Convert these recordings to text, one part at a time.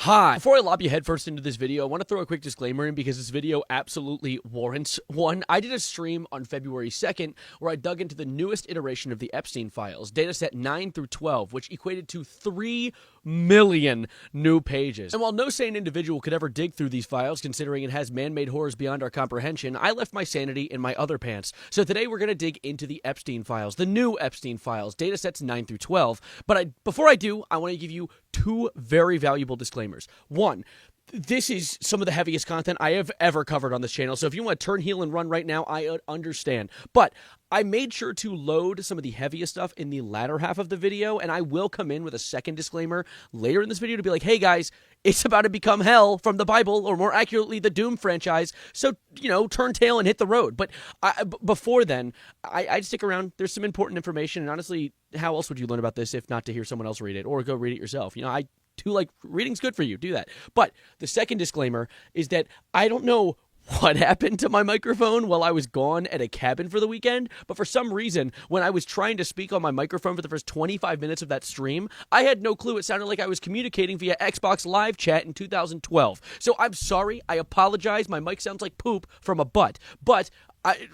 Hi! Before I lob you headfirst into this video, I want to throw a quick disclaimer in because this video absolutely warrants one. I did a stream on February 2nd where I dug into the newest iteration of the Epstein files, dataset 9 through 12, which equated to 3 million new pages. And while no sane individual could ever dig through these files, considering it has man-made horrors beyond our comprehension, I left my sanity in my other pants. So today we're going to dig into the Epstein files, the new Epstein files, datasets 9 through 12. But before I do, I want to give you two very valuable disclaimers. One, this is some of the heaviest content I have ever covered on this channel, so if you want to turn heel and run right now, I understand. But I made sure to load some of the heaviest stuff in the latter half of the video, and I will come in with a second disclaimer later in this video to be like, hey guys, it's about to become hell from the Bible, or more accurately, the Doom franchise, so, you know, turn tail and hit the road. But before then, I'd stick around. There's some important information, and honestly, how else would you learn about this if not to hear someone else read it, or go read it yourself? You know, I do like, reading's good for you, do that. But the second disclaimer is that I don't know what happened to my microphone while I was gone at a cabin for the weekend, but for some reason, when I was trying to speak on my microphone for the first 25 minutes of that stream, I had no clue. It sounded like I was communicating via Xbox Live Chat in 2012. So I'm sorry, I apologize, my mic sounds like poop from a butt, but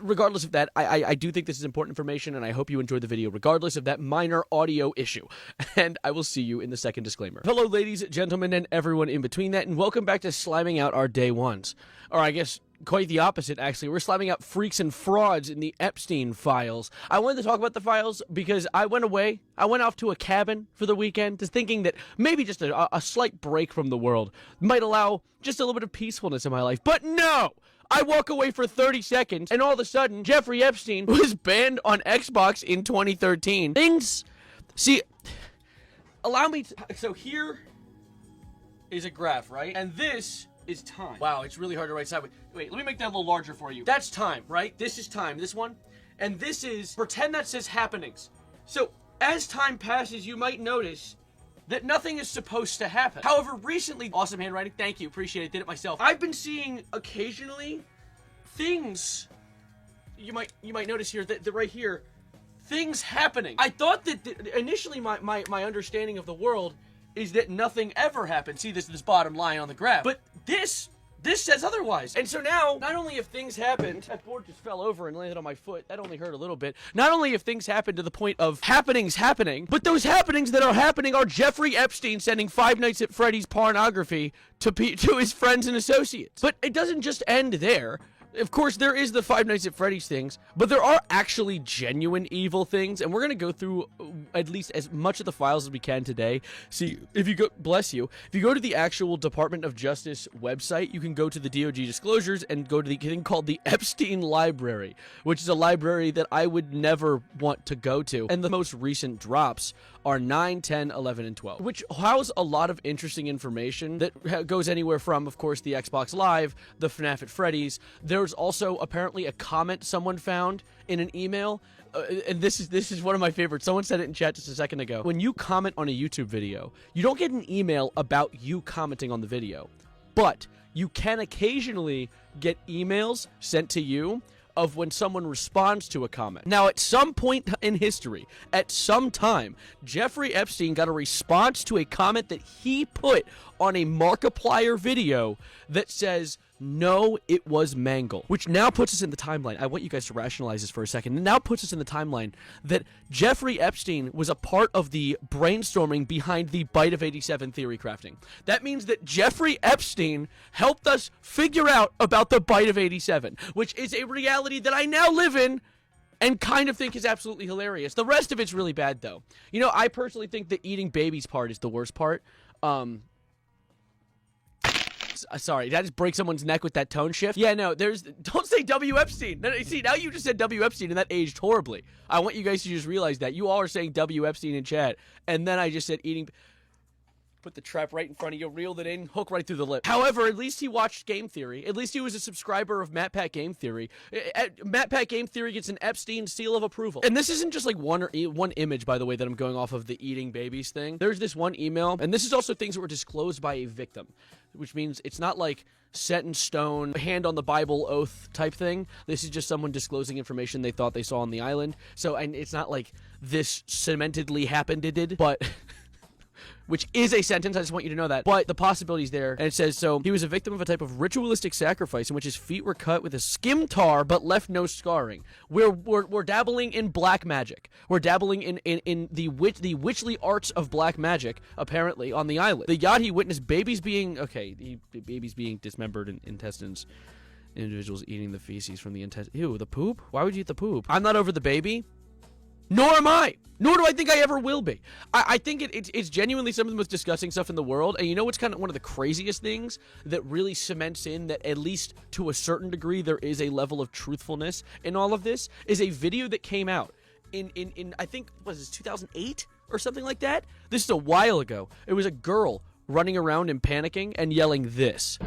regardless of that, I do think this is important information, and I hope you enjoyed the video regardless of that minor audio issue. And I will see you in the second disclaimer. Hello, ladies, gentlemen, and everyone in between that, and welcome back to Slamming Out Our Day Ones. Or I guess quite the opposite, actually. We're slamming out freaks and frauds in the Epstein files. I wanted to talk about the files because I went away. I went off to a cabin for the weekend, just thinking that maybe just a slight break from the world might allow just a little bit of peacefulness in my life. But no! I walk away for 30 seconds, and all of a sudden, Jeffrey Epstein was banned on Xbox in 2013. Things... See, allow me to... So here is a graph, right? And this is time. Wow, it's really hard to write sideways. Wait, let me make that a little larger for you. That's time, right? This is time, this one. And this is... Pretend that says happenings. So, as time passes, you might notice that nothing is supposed to happen. However, recently, awesome handwriting, thank you, appreciate it, did it myself. I've been seeing occasionally things, you might notice here, that right here, things happening. I thought that initially my understanding of the world is that nothing ever happened. See this bottom line on the graph, but this says otherwise. And so now, not only have things happened, that board just fell over and landed on my foot, that only hurt a little bit. Not only have things happened to the point of happenings happening, but those happenings that are happening are Jeffrey Epstein sending Five Nights at Freddy's pornography to his friends and associates. But it doesn't just end there. Of course, there is the Five Nights at Freddy's things, but there are actually genuine evil things, and we're going to go through at least as much of the files as we can today. See, if you go, bless you, if you go to the actual Department of Justice website, you can go to the DOJ disclosures and go to the thing called the Epstein Library, which is a library that I would never want to go to. And the most recent drops are 9, 10, 11, and 12, which house a lot of interesting information that goes anywhere from, of course, the Xbox Live, the FNAF at Freddy's. There's also apparently a comment someone found in an email, and this is one of my favorites. Someone said it in chat just a second ago. When you comment on a YouTube video, you don't get an email about you commenting on the video, but you can occasionally get emails sent to you of when someone responds to a comment. Now, at some point in history, at some time, Jeffrey Epstein got a response to a comment that he put on a Markiplier video that says, "No, it was Mangle," which now puts us in the timeline. I want you guys to rationalize this for a second. It now puts us in the timeline that Jeffrey Epstein was a part of the brainstorming behind the Bite of 87 theory crafting. That means that Jeffrey Epstein helped us figure out about the Bite of 87, which is a reality that I now live in and kind of think is absolutely hilarious. The rest of it's really bad, though. You know, I personally think the eating babies part is the worst part. Sorry, did I just break someone's neck with that tone shift? Yeah, no, don't say W. Epstein. See, now you just said W. Epstein, and that aged horribly. I want you guys to just realize that. You all are saying W. Epstein in chat, and then I just said eating... Put the trap right in front of you, reeled it in, hook right through the lip. However, at least he watched Game Theory. At least he was a subscriber of MatPat Game Theory. MatPat Game Theory gets an Epstein seal of approval. And this isn't just like one image, by the way, that I'm going off of the eating babies thing. There's this one email, and this is also things that were disclosed by a victim, which means it's not like set in stone, hand on the Bible oath type thing. This is just someone disclosing information they thought they saw on the island. So, and it's not like this cementedly happened, but which is a sentence. I just want you to know that. But the possibility's there. And it says, so he was a victim of a type of ritualistic sacrifice in which his feet were cut with a scimitar but left no scarring. We're dabbling in black magic. We're dabbling in the witchly arts of black magic, apparently, on the island. The yacht he witnessed babies being dismembered in intestines. Individuals eating the feces from the intestines. Ew, the poop? Why would you eat the poop? I'm not over the baby. Nor am I. Nor do I think I ever will be. I think it's genuinely some of the most disgusting stuff in the world. And you know what's kind of one of the craziest things that really cements in that, at least to a certain degree, there is a level of truthfulness in all of this, is a video that came out in I think, was this 2008 or something like that? This is a while ago. It was a girl running around and panicking and yelling this.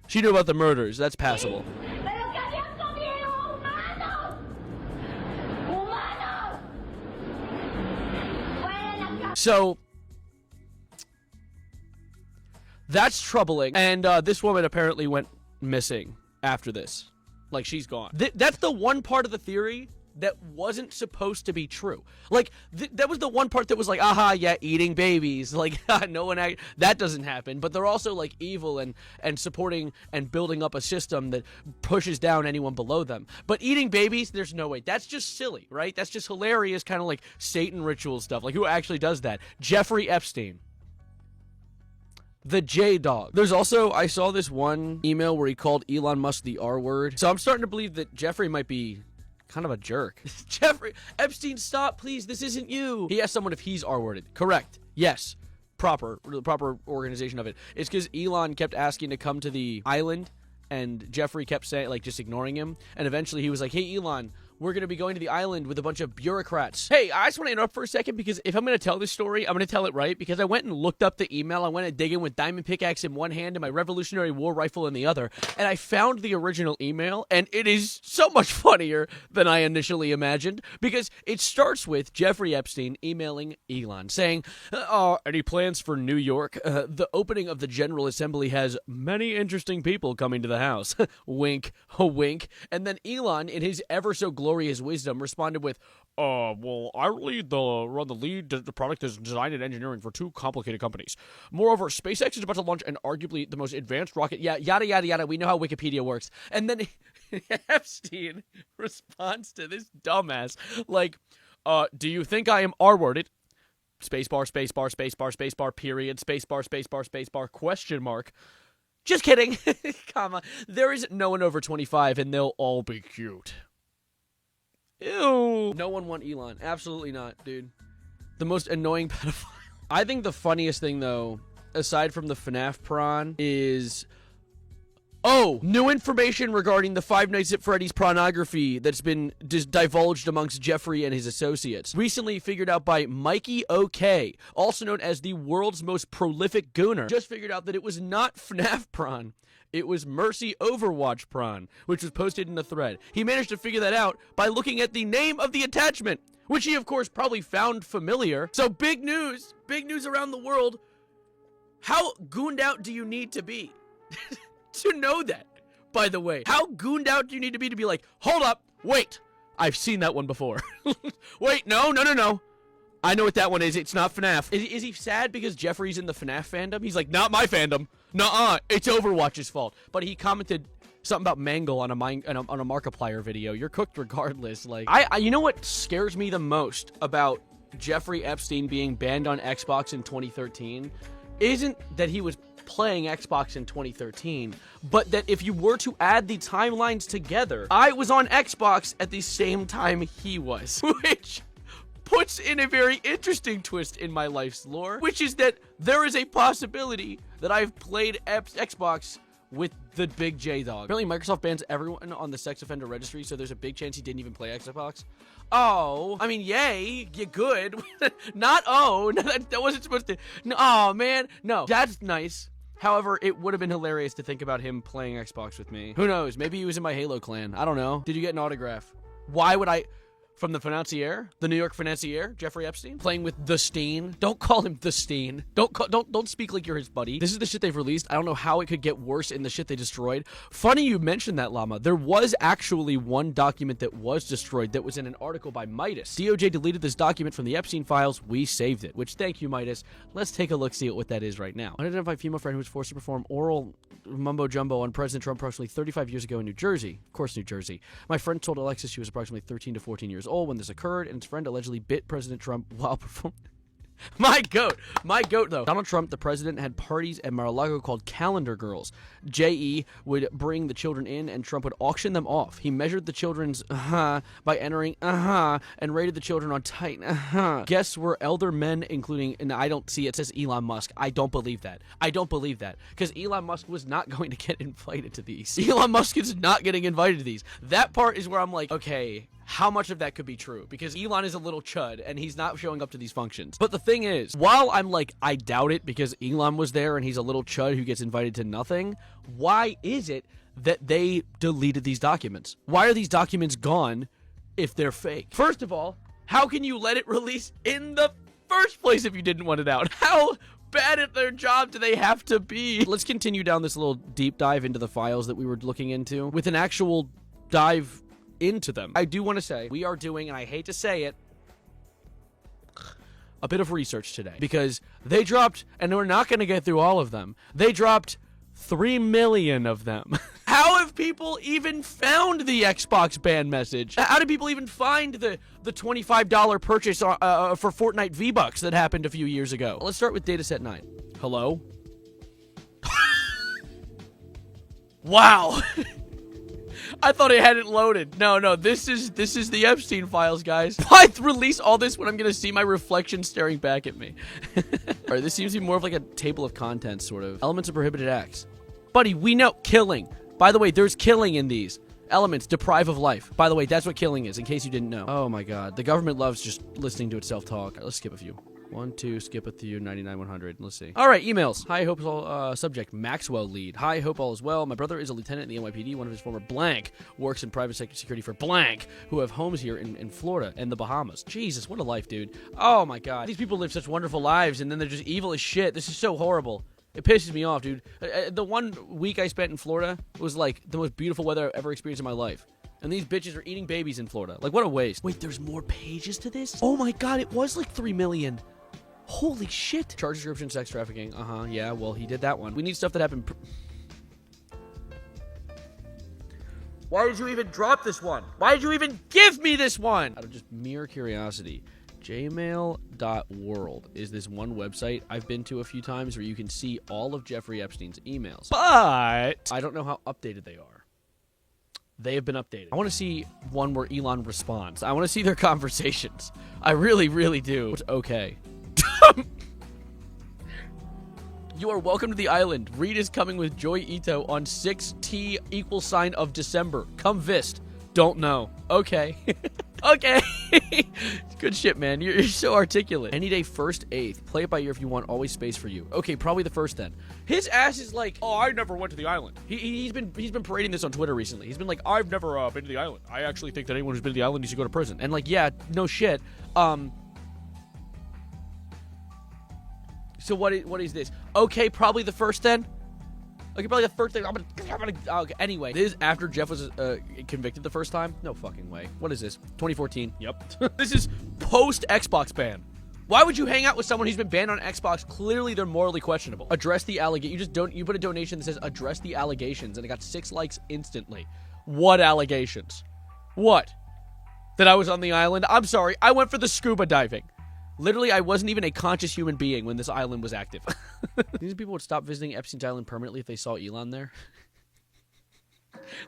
She knew about the murders. That's passable. So that's troubling. And this woman apparently went missing after this. Like, she's gone. That's the one part of the theory that wasn't supposed to be true. Like, that was the one part that was like, aha, yeah, eating babies. Like, no one that doesn't happen. But they're also, like, evil and supporting and building up a system that pushes down anyone below them. But eating babies, there's no way. That's just silly, right? That's just hilarious, kind of like Satan ritual stuff. Like, who actually does that? Jeffrey Epstein. The J-Dog. There's also, I saw this one email where he called Elon Musk the R-word. So I'm starting to believe that Jeffrey might be kind of a jerk. Jeffrey Epstein, stop, please. This isn't you. He asked someone if he's R-worded. Correct. Yes. The proper organization of it. It's because Elon kept asking to come to the island, and Jeffrey kept saying, like, just ignoring him. And eventually he was like, hey, Elon, we're going to be going to the island with a bunch of bureaucrats. Hey, I just want to interrupt for a second, because if I'm going to tell this story, I'm going to tell it right, because I went and looked up the email. I went and dig in with diamond pickaxe in one hand and my Revolutionary War rifle in the other, and I found the original email, and it is so much funnier than I initially imagined, because it starts with Jeffrey Epstein emailing Elon saying, any plans for New York? The opening of the General Assembly has many interesting people coming to the house. Wink, wink. And then Elon, in his ever so glorious wisdom, responded with, well, I run the lead the product is design and engineering for two complicated companies. Moreover, SpaceX is about to launch an arguably the most advanced rocket. Yeah, yada, yada, yada. We know how Wikipedia works. And then Epstein responds to this dumbass like, do you think I am R-worded? Spacebar, spacebar, spacebar, spacebar, period, spacebar, spacebar, spacebar, question mark. Just kidding, comma. There is no one over 25, and they'll all be cute. Ew. No one want Elon. Absolutely not, dude. The most annoying pedophile. I think the funniest thing, though, aside from the FNAF prawn, is... oh, new information regarding the Five Nights at Freddy's pornography that's been divulged amongst Jeffrey and his associates. Recently figured out by Mikey OK, also known as the world's most prolific gooner. Just figured out that it was not FNAF prawn. It was Mercy Overwatch prawn, which was posted in a thread. He managed to figure that out by looking at the name of the attachment, which he, of course, probably found familiar. So big news around the world. How gooned out do you need to be to know that, by the way? How gooned out do you need to be like, hold up, wait, I've seen that one before. Wait, no. I know what that one is. It's not FNAF. Is he sad because Jeffrey's in the FNAF fandom? He's like, not my fandom. Nuh-uh, it's Overwatch's fault. But he commented something about Mangle on a Markiplier video. You're cooked regardless. Like, you know what scares me the most about Jeffrey Epstein being banned on Xbox in 2013? Isn't that he was playing Xbox in 2013, but that if you were to add the timelines together, I was on Xbox at the same time he was, which puts in a very interesting twist in my life's lore, which is that there is a possibility that I've played Xbox with the big J-Dog. Apparently Microsoft bans everyone on the sex offender registry, so there's a big chance he didn't even play Xbox. Oh, I mean, yay, you're good. Not oh, that wasn't supposed to. No, oh, man, no, that's nice. However, it would have been hilarious to think about him playing Xbox with me. Who knows? Maybe he was in my Halo clan. I don't know. Did you get an autograph? Why would I from the financier, the New York financier, Jeffrey Epstein, playing with the Steen. Don't call him the Steen. Don't speak like you're his buddy. This is the shit they've released. I don't know how it could get worse in the shit they destroyed. Funny you mentioned that, Llama. There was actually one document that was destroyed that was in an article by Midas. DOJ deleted this document from the Epstein files. We saved it, which thank you, Midas. Let's take a look, see what that is right now. Unidentified female friend who was forced to perform oral mumbo jumbo on President Trump approximately 35 years ago in New Jersey. Of course, New Jersey. My friend told Alexis she was approximately 13 to 14 years old when this occurred, and his friend allegedly bit President Trump while performing. My goat, though. Donald Trump, the president, had parties at Mar-a-Lago called Calendar Girls. J.E. would bring the children in, and Trump would auction them off. He measured the children's by entering and rated the children on tight Guests were elder men, including, and I don't see it says Elon Musk. I don't believe that. Because Elon Musk was not going to get invited to these. Elon Musk is not getting invited to these. That part is where I'm like, okay, how much of that could be true? Because Elon is a little chud, and he's not showing up to these functions. But the thing is, while I'm like, I doubt it because Elon was there and he's a little chud who gets invited to nothing, why is it that they deleted these documents? Why are these documents gone if they're fake? First of all, how can you let it release in the first place if you didn't want it out? How bad at their job do they have to be? Let's continue down this little deep dive into the files that we were looking into with an actual dive into them. I do want to say we are doing, and I hate to say it, a bit of research today because they dropped, and we're not going to get through all of them, they dropped 3 million of them. How have people even found the Xbox ban message? How did people even find the $25 purchase for Fortnite V-Bucks that happened a few years ago? Let's start with dataset 9. Hello? Wow. I thought it hadn't loaded. No, this is the Epstein files, guys. Why release all this when I'm gonna see my reflection staring back at me? Alright, this seems to be more of like a table of contents, sort of. Elements of prohibited acts. Buddy, we know killing. By the way, there's killing in these. Elements, deprive of life. By the way, that's what killing is, in case you didn't know. Oh my god. The government loves just listening to itself talk. Right, let's skip a few. 1, 2, skip a few, 99, 100. Let's see. All right, emails. Hi, hope all, subject, Maxwell lead. Hi, hope all is well. My brother is a lieutenant in the NYPD. One of his former blank works in private security for blank, who have homes here in Florida and the Bahamas. Jesus, what a life, dude. Oh my god. These people live such wonderful lives, and then they're just evil as shit. This is so horrible. It pisses me off, dude. The 1 week I spent in Florida was like the most beautiful weather I've ever experienced in my life. And these bitches are eating babies in Florida. Like, what a waste. Wait, there's more pages to this? Oh my god, it was like 3 million. Holy shit. Charge description, sex trafficking. Yeah, well, he did that one. We need stuff that happened. Why did you even drop this one? Why did you even give me this one? Out of just mere curiosity, jmail.world is this one website I've been to a few times where you can see all of Jeffrey Epstein's emails. But I don't know how updated they are. They have been updated. I want to see one where Elon responds. I want to see their conversations. I really, really do. It's okay. You are welcome to the island. Reed is coming with Joy Ito on 6T = of December. Come vist. Don't know. Okay. Okay. Good shit, man. You're so articulate. Any day, 1st, 8th. Play it by ear if you want. Always space for you. Okay, probably the 1st then. His ass is like, oh, I never went to the island. He's been parading this on Twitter recently. He's been like, I've never been to the island. I actually think that anyone who's been to the island needs to go to prison. And like, yeah, no shit. So what is this? Okay, probably the 1st then. Okay, probably the 1st thing. I'm gonna. Okay, anyway, this is after Jeff was convicted the 1st time. No fucking way. What is this? 2014. Yep. This is post Xbox ban. Why would you hang out with someone who's been banned on Xbox? Clearly, they're morally questionable. Address the allegation. You put a donation that says address the allegations, and it got 6 likes instantly. What allegations? What? That I was on the island? I'm sorry. I went for the scuba diving. Literally, I wasn't even a conscious human being when this island was active. These people would stop visiting Epstein's Island permanently if they saw Elon there.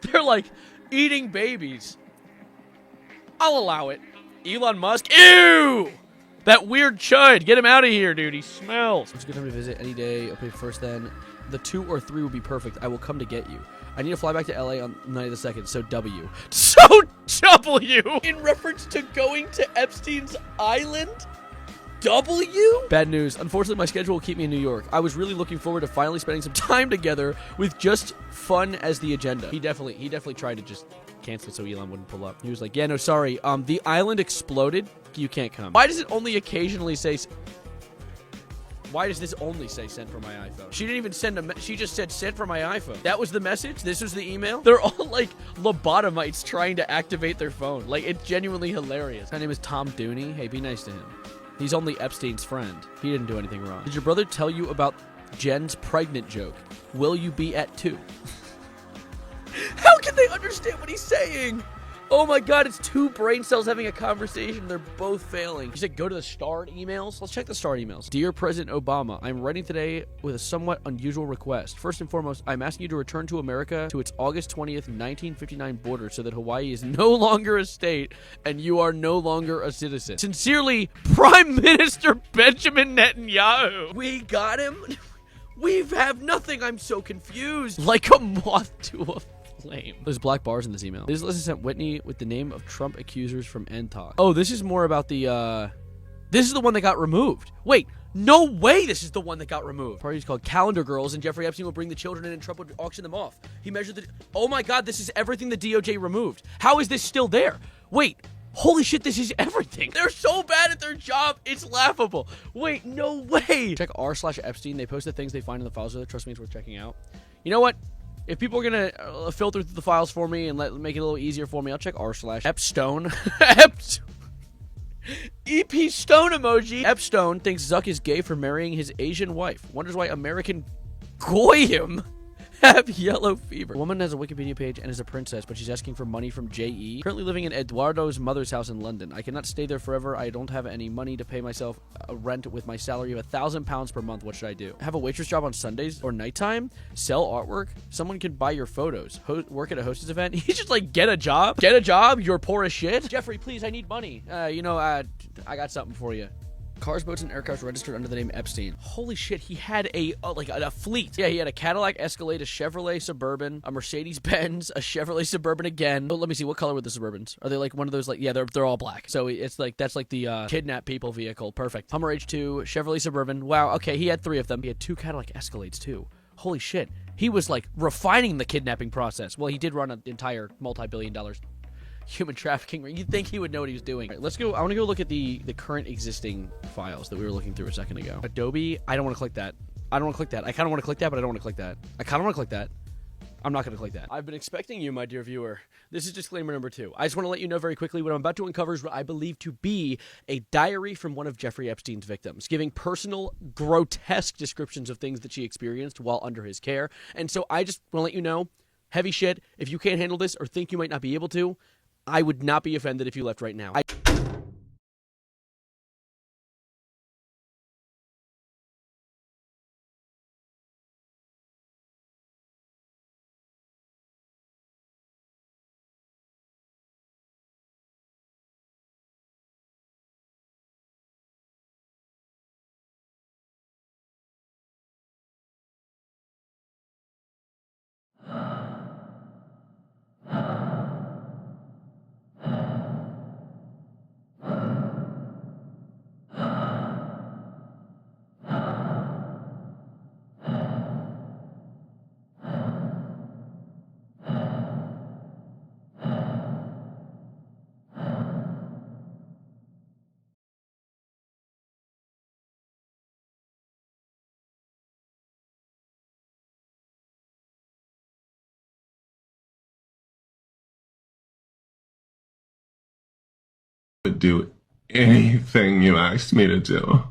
They're like, eating babies. I'll allow it. Elon Musk? Ew! That weird chud. Get him out of here, dude. He smells. It's a good time to visit any day. Okay, 1st then. The 2 or 3 would be perfect. I will come to get you. I need to fly back to LA on the night of the 2nd, so W. So W! In reference to going to Epstein's Island? W? Bad news. Unfortunately, my schedule will keep me in New York. I was really looking forward to finally spending some time together with just fun as the agenda. He definitely tried to just cancel it so Elon wouldn't pull up. He was like, yeah, no, sorry. The island exploded. You can't come. Why does it only occasionally say... Why does this only say sent from my iPhone? She didn't even send she just said sent from my iPhone. That was the message? This was the email? They're all like lobotomites trying to activate their phone. Like, it's genuinely hilarious. My name is Tom Dooney. Hey, be nice to him. He's only Epstein's friend. He didn't do anything wrong. Did your brother tell you about Jen's pregnant joke? Will you be at 2? How can they understand what he's saying? Oh my god, it's 2 brain cells having a conversation. They're both failing. He said go to the starred emails. Let's check the starred emails. Dear President Obama, I'm writing today with a somewhat unusual request. First and foremost, I'm asking you to return to America to its August 20th, 1959 border so that Hawaii is no longer a state and you are no longer a citizen. Sincerely, Prime Minister Benjamin Netanyahu. We got him? We have nothing. I'm so confused. Like a moth to a flame. There's black bars in this email. This list is sent Whitney with the name of Trump accusers from NTalk. Oh, this is more about the, this is the one that got removed. Wait, no way this is the one that got removed. Party's called Calendar Girls, and Jeffrey Epstein will bring the children in and Trump would auction them off. He measured the... Oh my god, this is everything the DOJ removed. How is this still there? Wait, holy shit, this is everything. They're so bad at their job, it's laughable. Wait, no way. Check r/Epstein. They post the things they find in the files. Trust me, it's worth checking out. You know what? If people are gonna filter through the files for me and make it a little easier for me, I'll check r/Epstone. EP Stone emoji. Epstone thinks Zuck is gay for marrying his Asian wife. Wonders why American goyim have yellow fever. A woman has a Wikipedia page and is a princess, but she's asking for money from J.E. Currently living in Eduardo's mother's house in London. I cannot stay there forever. I don't have any money to pay myself a rent with my salary of £1,000 per month. What should I do? Have a waitress job on Sundays or nighttime? Sell artwork? Someone can buy your photos. Work at a hostess event? He's just like, get a job? Get a job? You're poor as shit? Jeffrey, please, I need money. I got something for you. Cars, boats, and aircraft registered under the name Epstein. Holy shit, he had a fleet. Yeah, he had a Cadillac Escalade, a Chevrolet Suburban, a Mercedes-Benz, a Chevrolet Suburban again. Oh, let me see, what color were the Suburbans? Are they like one of those, like, yeah, they're all black. So it's like, that's like the kidnap people vehicle. Perfect. Hummer H2, Chevrolet Suburban. Wow, okay, he had 3 of them. He had 2 Cadillac Escalades, too. Holy shit. He was, like, refining the kidnapping process. Well, he did run an entire multi-billion-dollar human trafficking ring. You'd think he would know what he was doing. All right, let's go. I want to go look at the current existing files that we were looking through a second ago. Adobe. I don't want to click that. I don't want to click that. I kind of want to click that, but I don't want to click that. I kind of want to click that. I'm not going to click that. I've been expecting you, my dear viewer. This is disclaimer number 2. I just want to let you know very quickly what I'm about to uncover is what I believe to be a diary from one of Jeffrey Epstein's victims, giving personal, grotesque descriptions of things that she experienced while under his care. And so I just want to let you know, heavy shit. If you can't handle this or think you might not be able to, I would not be offended if you left right now. Do anything you asked me to do.